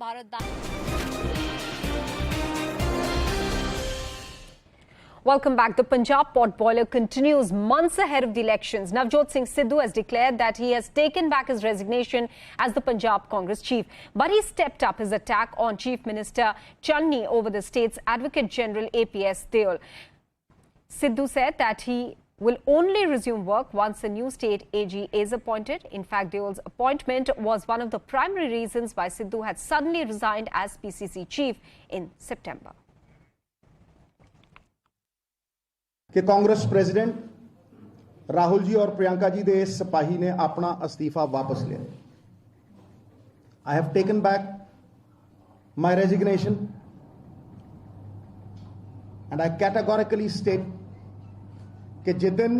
Bharat Bank. Welcome back. The Punjab pot boiler continues months ahead of the elections. Navjot Singh Sidhu has declared that he has taken back his resignation as the Punjab Congress chief. But he stepped up his attack on Chief Minister Channi over the state's Advocate General APS Deol. Sidhu said that he will only resume work once a new state AG is appointed. In fact, Deol's appointment was one of the primary reasons why Sidhu had suddenly resigned as PCC chief in September. कि Congress president Rahul ji और प्रियंका जी दे सिपाही ने अपना अस्तीफा वापस लिया. I have taken back my resignation and I categorically state कि जिस दिन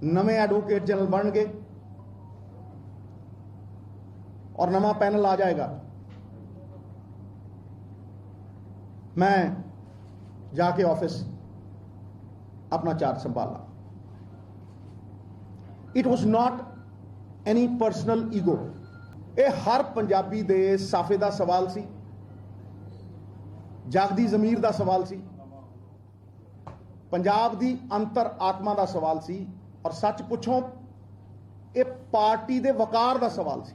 नवे एडवोकेट जनरल बन गए और नवा पैनल आ जाएगा, मैं जाके ऑफिस अपना चार्ज संभाला. It was not any personal ego. यह हर पंजाबी दे साफे का सवाल सी, जागदी जमीर का सवाल सी, पंजाब दी अंतर आत्मा का सवाल सी और सच पुछो यह पार्टी दे वकार का सवाल सी.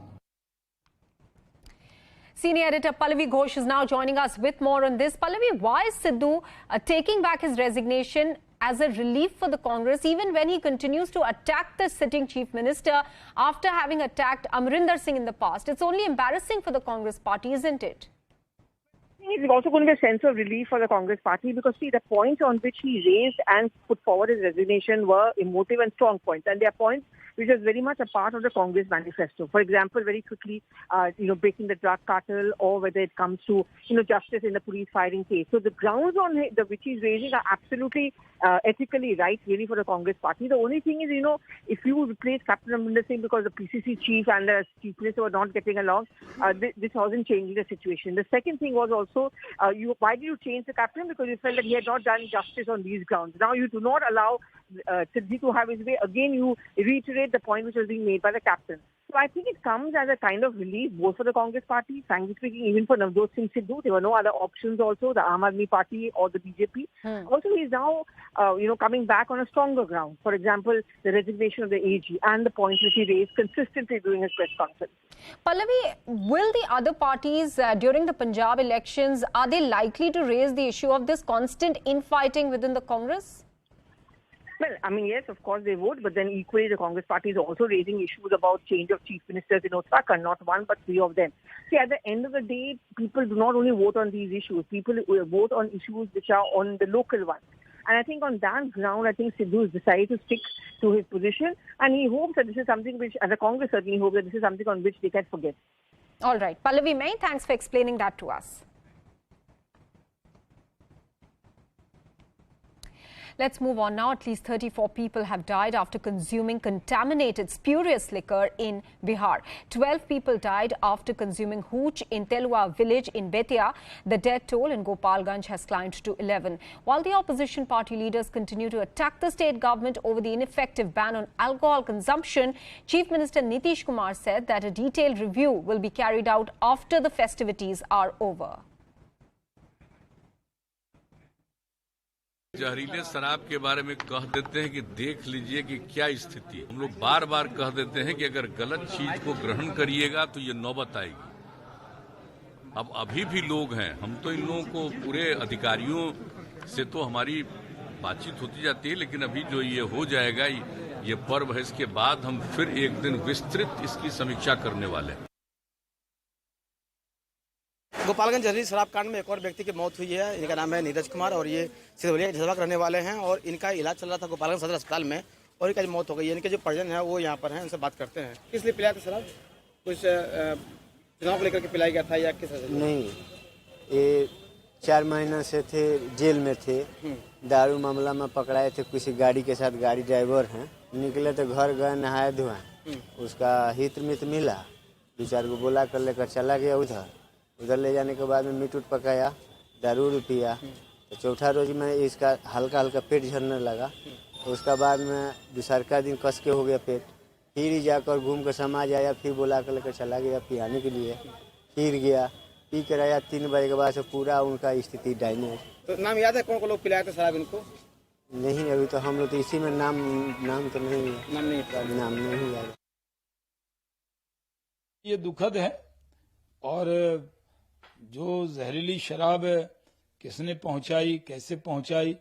Senior editor Pallavi Ghosh is now joining us with more on this. Pallavi, why is Sidhu taking back his resignation as a relief for the Congress, even when he continues to attack the sitting chief minister after having attacked Amrinder Singh in the past? It's only embarrassing for the Congress party, isn't it? It's also going to be a sense of relief for the Congress party because, see, the points on which he raised and put forward his resignation were emotive and strong points. And they are points which is very much a part of the Congress manifesto. For example, very quickly, breaking the drug cartel, or whether it comes to, justice in the police firing case. So the grounds on which he's raising are absolutely ethically right, really, for the Congress party. The only thing is, if you replace Captain Amrinder Singh because the PCC chief and the chief minister were not getting along, this wasn't changing the situation. The second thing was also, why did you change the captain? Because you felt that he had not done justice on these grounds. Now you do not allow Sidhu to have his way. Again, you reiterate the point which was being made by the captain. So I think it comes as a kind of relief both for the Congress party, frankly speaking, even for Navjot Singh Sidhu. There were no other options also, the Aam Aadmi Party or the BJP. Also, he is now, coming back on a stronger ground. For example, the resignation of the AG and the points which he raised consistently during his press conference. Pallavi, will the other parties during the Punjab elections, are they likely to raise the issue of this constant infighting within the Congress? Well, yes, of course they would, but then equally the Congress party is also raising issues about change of chief ministers in Uttarakhand, not one but three of them. See, at the end of the day, people do not only vote on these issues, people vote on issues which are on the local ones. And I think on that ground, I think Sidhu has decided to stick to his position, and he hopes that this is something which, and the Congress certainly hopes that this is something on which they can forget. All right. Pallavi May, thanks for explaining that to us. Let's move on now. At least 34 people have died after consuming contaminated spurious liquor in Bihar. 12 people died after consuming hooch in Telua village in Betia. The death toll in Gopalganj has climbed to 11. While the opposition party leaders continue to attack the state government over the ineffective ban on alcohol consumption, Chief Minister Nitish Kumar said that a detailed review will be carried out after the festivities are over. जहरीले शराब के बारे में कह देते हैं कि देख लीजिए कि क्या स्थिति है. हम लोग बार बार कह देते हैं कि अगर गलत चीज को ग्रहण करिएगा तो ये नौबत आएगी. अब अभी भी लोग हैं, हम तो इन लोगों को पूरे अधिकारियों से तो हमारी बातचीत होती जाती है, लेकिन अभी जो ये हो जाएगा, ये पर्व है, इसके बाद हम फिर एक दिन विस्तृत इसकी समीक्षा करने वाले हैं. गोपालगंज जहरीली शराब कांड में एक और व्यक्ति की मौत हुई है. इनका नाम है नीरज कुमार और ये सिधवलिया के रहने वाले हैं और इनका इलाज चल रहा था गोपालगंज सदर अस्पताल में और इनका मौत हो गई. इनके जो परिजन है वो यहाँ पर हैं, उनसे बात करते हैं. किस लिए पिलाया था शराब? कुछ चुनाव को लेकर के पिलाया गया था या किस? नहीं, ये 4 महीना से थे, जेल में थे. दारू मामला में पकड़ाए थे किसी गाड़ी के साथ. गाड़ी ड्राइवर हैं, निकले तो घर गए, नहाए धोए. उसका हित मित मिला, 2-4 को बोला कर लेकर चला गया. उधर ले जाने के बाद में मीट उट पकाया, दारू पिया. तो चौथा रोज में इसका हल्का हल्का पेट झड़ने लगा. तो उसका बाद में दूसरा दिन कस के हो गया पेट. फिर ही जाकर घूम कर समाज आया, फिर बोला कर लेकर चला गया पियाने के लिए. गिर गया, पी कर आया 3 बजे के बाद से पूरा उनका स्थिति डायनेज। तो नाम याद है कौन कौन लोग पिलाए थे शराब इनको? नहीं, अभी तो हम लोग तो इसी में नाम तो नहीं है, नाम नहीं याद। ये दुखद है और जो जहरीली शराब किसने पहुंचाई, कैसे पहुंचाई,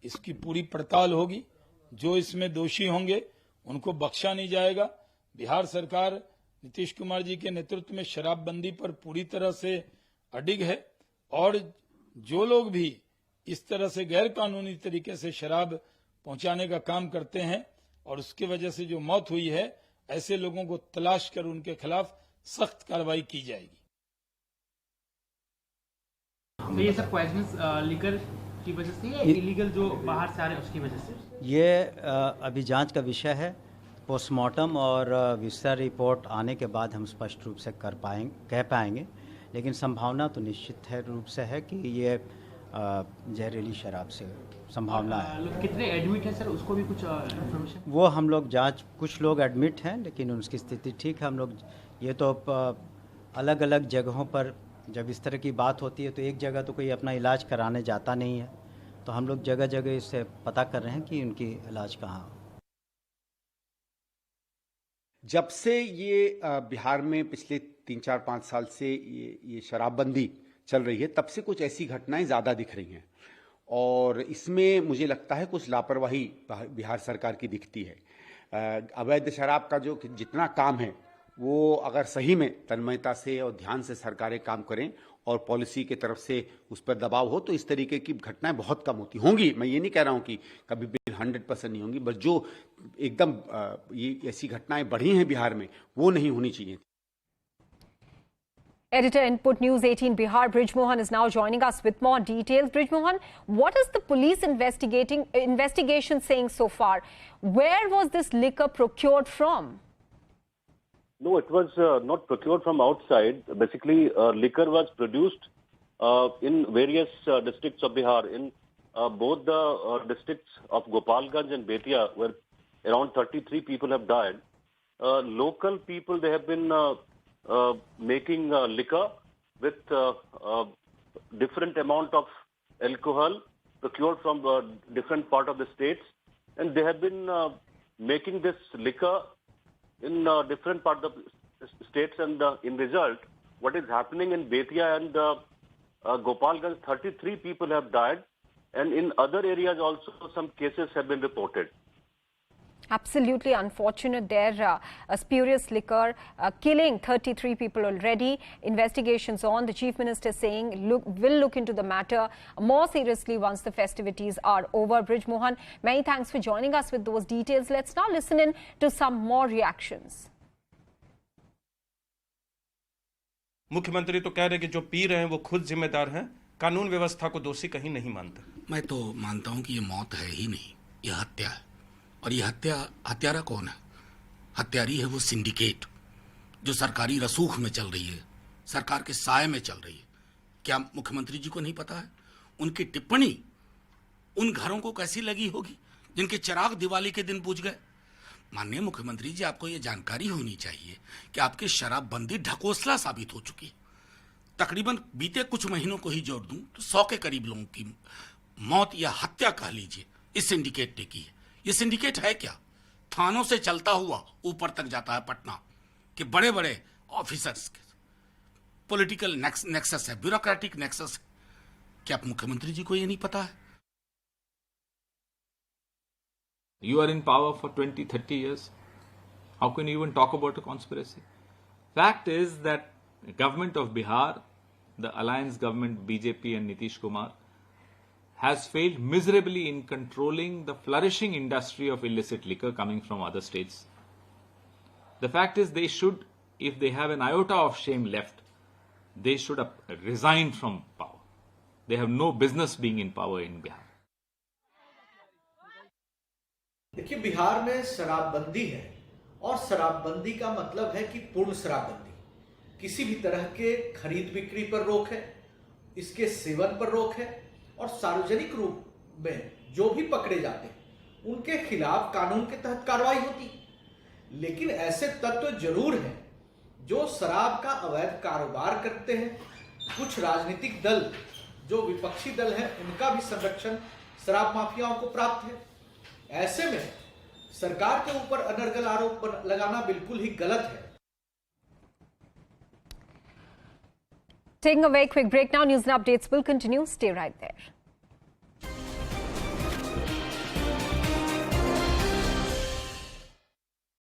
इसकी पूरी पड़ताल होगी। जो इसमें दोषी होंगे उनको बख्शा नहीं जाएगा। बिहार सरकार नीतीश कुमार जी के नेतृत्व में शराबबंदी पर पूरी तरह से अडिग है और जो लोग भी इस तरह से गैर कानूनी तरीके से शराब पहुंचाने का काम करते हैं और उसकी वजह से जो मौत हुई है, ऐसे लोगों को तलाश कर उनके खिलाफ सख्त कार्रवाई की जाएगी। तो ये सब पॉइजनस लिकर की वजह से या इलीगल जो बाहर से आ रहे हैं उसकी वजह से? ये अभी जांच का विषय है। पोस्टमार्टम और विस्तार रिपोर्ट आने के बाद हम स्पष्ट रूप से कह पाएंगे, लेकिन संभावना तो निश्चित है रूप से है कि ये जहरीली शराब से संभावना है। कितने एडमिट है सर, उसको भी कुछ इन्फॉर्मेशन? वो हम लोग जांच, कुछ लोग एडमिट हैं लेकिन उनकी स्थिति ठीक है। हम लोग ये तो अलग अलग जगहों पर जब इस तरह की बात होती है तो एक जगह तो कोई अपना इलाज कराने जाता नहीं है, तो हम लोग जगह जगह इससे पता कर रहे हैं कि उनकी इलाज कहाँ। जब से ये बिहार में पिछले 3-4-5 साल से ये शराबबंदी चल रही है, तब से कुछ ऐसी घटनाएं ज़्यादा दिख रही हैं और इसमें मुझे लगता है कुछ लापरवाही बिहार सरकार की दिखती है। अवैध शराब का जो जितना काम है वो अगर सही में तन्मयता से और ध्यान से सरकारें काम करें और पॉलिसी के तरफ से उस पर दबाव हो तो इस तरीके की घटनाएं बहुत कम होती होंगी। मैं ये नहीं कह रहा हूं कि कभी भी 100% नहीं होंगी, बस जो एकदम ये ऐसी घटनाएं बढ़ी हैं बिहार में वो नहीं होनी चाहिए। Editor Input News 18 Bihar, Brij Mohan is now joining us with more details. Brij Mohan, what is the police investigation saying so far? Where was this liquor procured from? No, it was not procured from outside. Basically, liquor was produced in various districts of Bihar. In both the districts of Gopalganj and Betia, where around 33 people have died. Local people, they have been making liquor with different amount of alcohol procured from different part of the states, and they have been making this liquor in different part of the states, and in result, what is happening in Betia and Gopalganj, 33 people have died, and in other areas also some cases have been reported. Absolutely unfortunate there. A spurious liquor killing 33 people already. Investigations on. The Chief Minister saying will look into the matter more seriously once the festivities are over. Brij Mohan, many thanks for joining us with those details. Let's now listen in to some more reactions. मुख्यमंत्री तो कह रहे कि जो P रहे हैं वो खुद जिम्मेदार हैं, कानून व्यवस्था को दोषी कहीं नहीं मानते। मैं तो मानता हूं कि ये मौत है ही नहीं, ये हत्या है। और ये हत्यारा कौन है? हत्यारी है वो सिंडिकेट जो सरकारी रसूख में चल रही है, सरकार के साए में चल रही है। क्या मुख्यमंत्री जी को नहीं पता है? उनकी टिप्पणी उन घरों को कैसी लगी होगी जिनके चिराग दिवाली के दिन बुझ गए। माननीय मुख्यमंत्री जी, आपको ये जानकारी होनी चाहिए कि आपकी शराबबंदी ढकोसला साबित हो चुकी है। तकरीबन बीते कुछ महीनों को ही जोड़ दूं तो 100 के करीब लोगों की मौत या हत्या कह लीजिए इस सिंडिकेट ने की है। ये सिंडिकेट है क्या? थानों से चलता हुआ ऊपर तक जाता है पटना के बड़े बड़े ऑफिसर्स के पॉलिटिकल नेक्सस है, ब्यूरोक्रेटिक नेक्सस है। क्या मुख्यमंत्री जी को ये नहीं पता है? You are in power for 20-30 years. How can you even talk about a conspiracy? Fact is that the government of Bihar, the alliance government BJP and Nitish Kumar, has failed miserably in controlling the flourishing industry of illicit liquor coming from other states. The fact is they should, if they have an iota of shame left, they should have resigned from power. They have no business being in power in Bihar. देखिए, बिहार में शराबबंदी है और शराबबंदी का मतलब है कि पूर्ण शराबबंदी। किसी भी तरह के खरीद बिक्री पर रोक है, इसके सेवन पर रोक है और सार्वजनिक रूप में जो भी पकड़े जाते हैं उनके खिलाफ कानून के तहत कार्रवाई होती। लेकिन ऐसे तत्व जरूर हैं जो शराब का अवैध कारोबार करते हैं। कुछ राजनीतिक दल जो विपक्षी दल हैं उनका भी संरक्षण शराब माफियाओं को प्राप्त है। ऐसे में सरकार के ऊपर अनर्गल आरोप लगाना बिल्कुल ही गलत है। Taking a very quick break now, news and updates will continue. Stay right there.